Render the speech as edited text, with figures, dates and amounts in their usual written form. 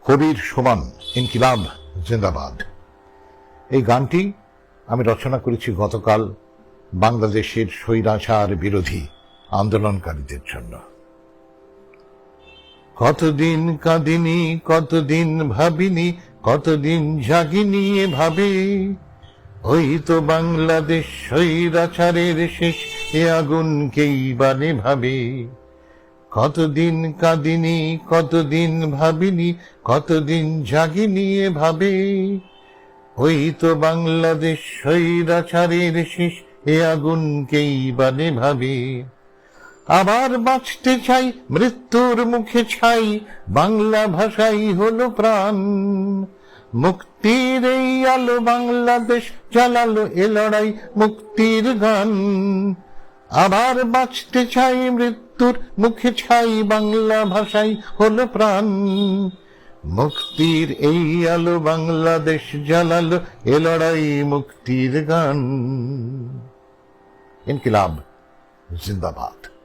কবির সুমন, ইনকিলাব জিন্দাবাদ। এই গানটি আমি রচনা করেছি গতকাল বাংলাদেশের স্বৈরাচার বিরোধী আন্দোলনকারীদের জন্য। কতদিন কাঁদিনি, কতদিন ভাবিনি, কতদিন জাগিনি এভাবে, ওই তো বাংলাদেশ স্বৈরাচারের শেষ, এ আগুনকেই বা নেভাবে। কতদিন কাঁদিনি, কতদিন ভাবিনি, কতদিন জাগিনি এভাবে, ওই তো বাংলাদেশ স্বৈরাচারের শেষ, এ আগুনকেই বা নেভাবে। আবার বাঁচতে চাই মৃত্যুর মুখে ছাই, বাংলা ভাষাই হলো প্রাণ। মুক্তির এই আলো বাংলাদেশ জ্বালালো, এ লড়াই মুক্তির গান। আবার বাঁচতে চাই মৃত্যুর মুখে ছাই, বাংলা ভাষাই হলো প্রাণ। মুক্তির এই আলো বাংলাদেশ জ্বালালো, এ লড়াই মুক্তির গান। ইনকিলাব জিন্দাবাদ।